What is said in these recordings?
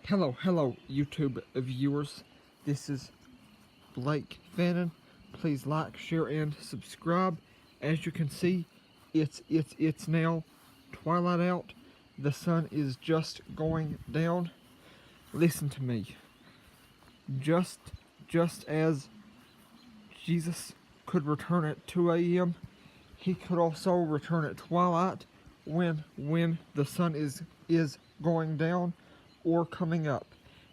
Hello, YouTube viewers. This is Blake Fannin. Please like, share, and subscribe. As you can see, it's now twilight out. The sun is just going down. Listen to me. Just as Jesus could return at 2 a.m., he could also return at twilight when the sun is going down or coming up.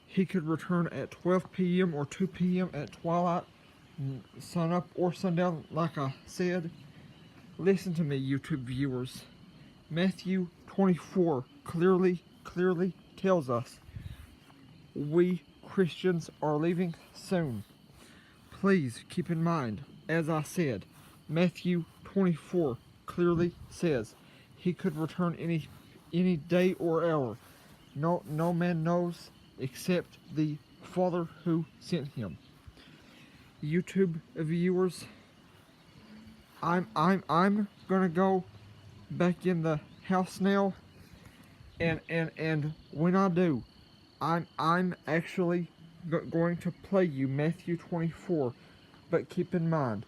He could return at 12 p.m. or 2 p.m. at twilight, sun up or sundown, like I said. Listen to me, YouTube viewers. Matthew 24 clearly tells us we Christians are leaving soon. Please keep in mind, as I said, Matthew 24 clearly says he could return any day or hour. No man knows except the Father who sent him. YouTube viewers, I'm gonna go back in the house now, and when I do, I'm actually going to play you Matthew 24, but keep in mind,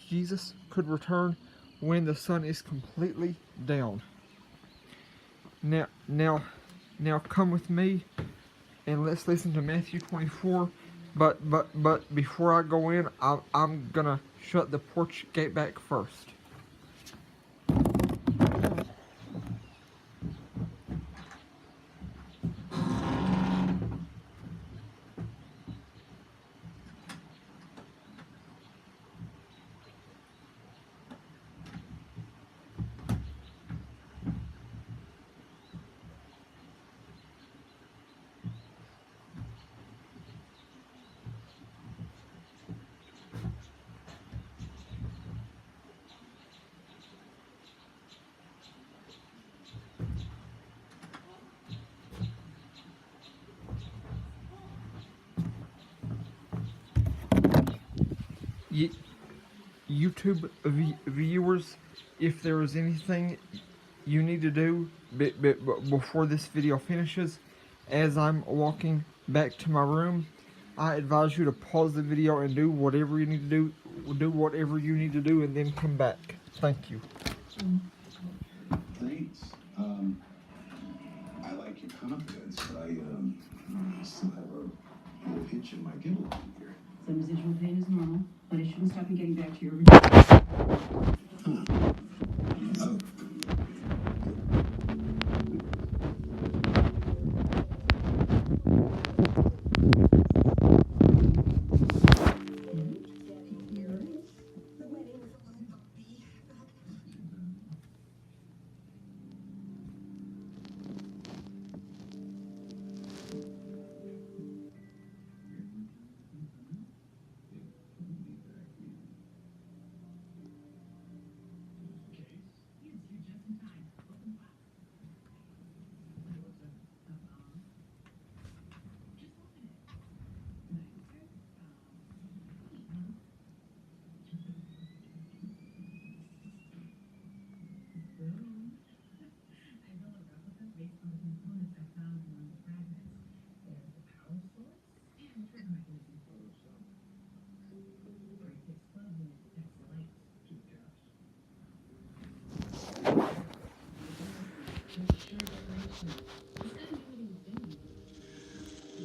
Jesus could return when the sun is completely down. Now come with me and let's listen to Matthew 24. But before I go in, I'm gonna shut the porch gate back first. YouTube viewers, if there is anything you need to do before this video finishes, as I'm walking back to my room, I advise you to pause the video and do whatever you need to do, and then come back. Thank you. Thanks. I like your confidence, but I still have a little hitch in my giggle here. Some residual pain is normal, but it shouldn't stop you getting back to your original. Oh.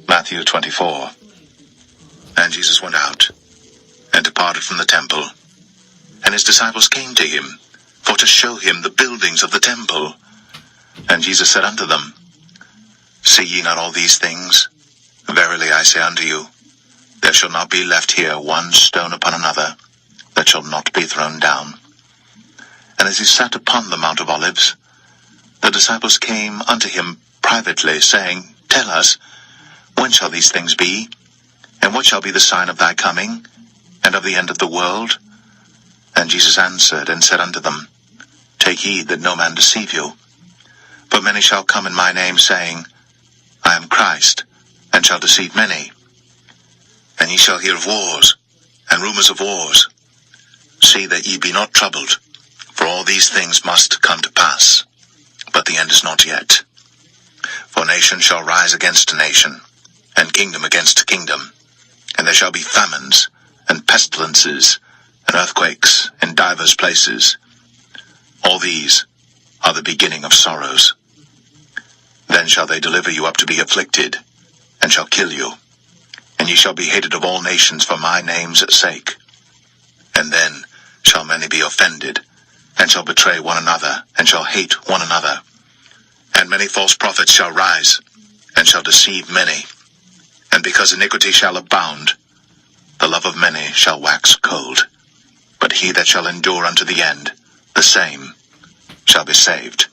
Matthew 24. And Jesus went out, and departed from the temple. And his disciples came to him, for to show him the buildings of the temple. And Jesus said unto them, See ye not all these things? Verily I say unto you, there shall not be left here one stone upon another, that shall not be thrown down. And as he sat upon the Mount of Olives, the disciples came unto him privately, saying, Tell us, when shall these things be? And what shall be the sign of thy coming, and of the end of the world? And Jesus answered and said unto them, Take heed that no man deceive you. For many shall come in my name, saying, I am Christ, and shall deceive many. And ye shall hear of wars, and rumors of wars. See that ye be not troubled, for all these things must come to pass, but the end is not yet. For nation shall rise against nation, and kingdom against kingdom, and there shall be famines, and pestilences, and earthquakes in divers places. All these are the beginning of sorrows. Then shall they deliver you up to be afflicted, and shall kill you, and ye shall be hated of all nations for my name's sake. And then shall many be offended, and shall betray one another, and shall hate one another. And many false prophets shall rise, and shall deceive many. And because iniquity shall abound, the love of many shall wax cold. But he that shall endure unto the end, the same shall be saved.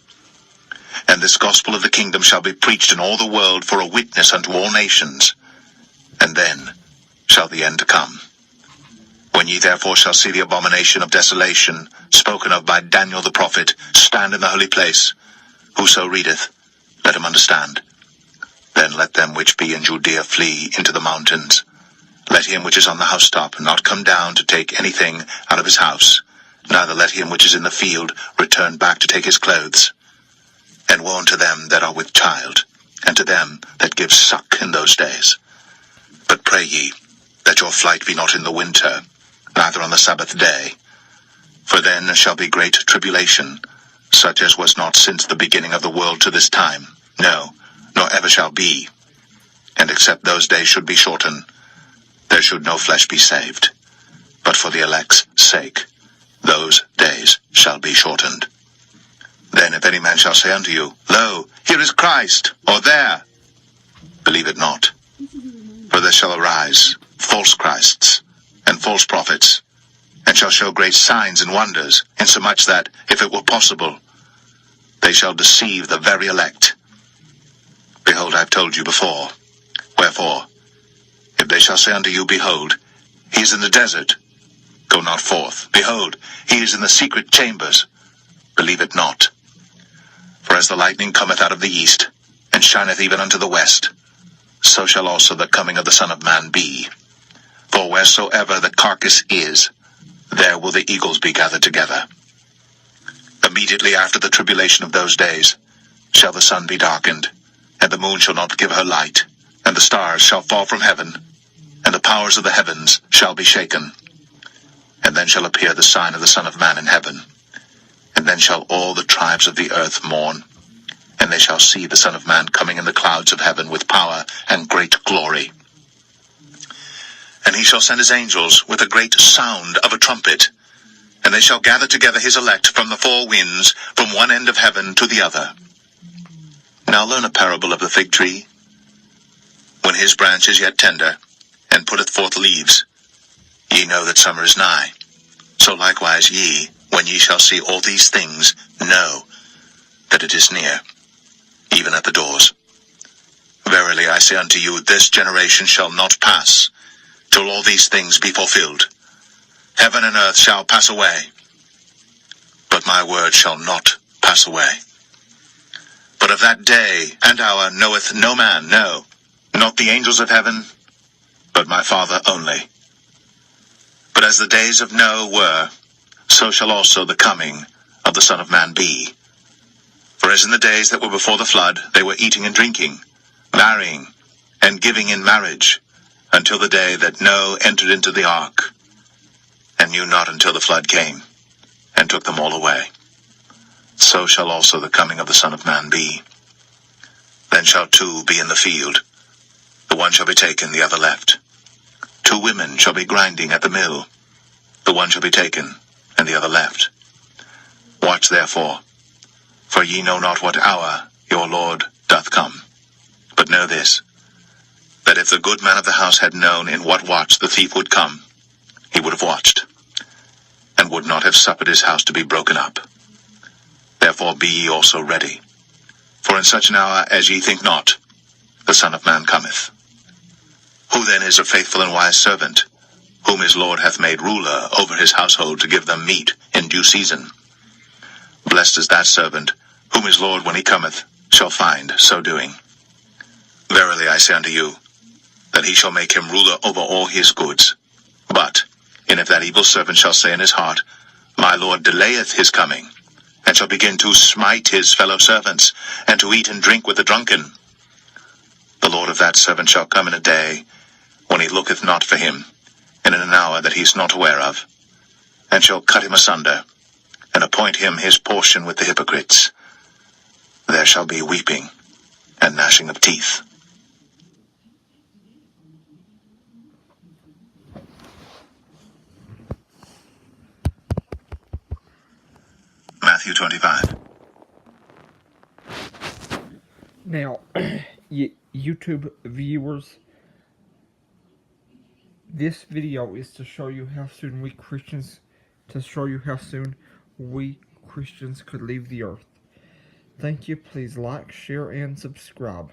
And this gospel of the kingdom shall be preached in all the world for a witness unto all nations. And then shall the end come. When ye therefore shall see the abomination of desolation, spoken of by Daniel the prophet, stand in the holy place, whoso readeth, let him understand. Then let them which be in Judea flee into the mountains. Let him which is on the housetop not come down to take anything out of his house, neither let him which is in the field return back to take his clothes. And woe unto them that are with child, and to them that give suck in those days. But pray ye, that your flight be not in the winter, neither on the Sabbath day. For then shall be great tribulation, such as was not since the beginning of the world to this time, no, nor ever shall be. And except those days should be shortened, there should no flesh be saved. But for the elect's sake, those days shall be shortened. Then if any man shall say unto you, Lo, here is Christ, or there, believe it not. For there shall arise false Christs, and false prophets, and shall show great signs and wonders, insomuch that, if it were possible, they shall deceive the very elect. Behold, I have told you before. Wherefore, if they shall say unto you, Behold, he is in the desert, go not forth. Behold, he is in the secret chambers, believe it not. For as the lightning cometh out of the east, and shineth even unto the west, so shall also the coming of the Son of Man be. For wheresoever the carcass is, there will the eagles be gathered together. Immediately after the tribulation of those days shall the sun be darkened, and the moon shall not give her light, and the stars shall fall from heaven, and the powers of the heavens shall be shaken. And then shall appear the sign of the Son of Man in heaven. And then shall all the tribes of the earth mourn, and they shall see the Son of Man coming in the clouds of heaven with power and great glory. And he shall send his angels with a great sound of a trumpet, and they shall gather together his elect from the four winds, from one end of heaven to the other. Now learn a parable of the fig tree. When his branch is yet tender, and putteth forth leaves, ye know that summer is nigh. So likewise ye, when ye shall see all these things, know that it is near, even at the doors. Verily I say unto you, this generation shall not pass, till all these things be fulfilled. Heaven and earth shall pass away, but my word shall not pass away. But of that day and hour knoweth no man, no, not the angels of heaven, but my Father only. But as the days of Noah were, so shall also the coming of the Son of Man be. For as in the days that were before the flood, they were eating and drinking, marrying, and giving in marriage, until the day that Noah entered into the ark, and knew not until the flood came, and took them all away. So shall also the coming of the Son of Man be. Then shall two be in the field, the one shall be taken, the other left. 2 women shall be grinding at the mill, the one shall be taken, and the other left. Watch therefore, for ye know not what hour your Lord doth come. But know this, that if the good man of the house had known in what watch the thief would come, he would have watched, and would not have suffered his house to be broken up. Therefore be ye also ready, for in such an hour as ye think not, the Son of Man cometh. Who then is a faithful and wise servant, whom his Lord hath made ruler over his household to give them meat in due season? Blessed is that servant, whom his Lord, when he cometh, shall find so doing. Verily I say unto you, that he shall make him ruler over all his goods. But, and if that evil servant shall say in his heart, My Lord delayeth his coming, and shall begin to smite his fellow servants, and to eat and drink with the drunken, The Lord of that servant shall come in a day when he looketh not for him, and in an hour that he is not aware of, and shall cut him asunder, and appoint him his portion with the hypocrites. There shall be weeping and gnashing of teeth. Matthew 25. Now, YouTube viewers, this video is to show you how soon we Christians could leave the earth. Thank you. Please like, share, and subscribe.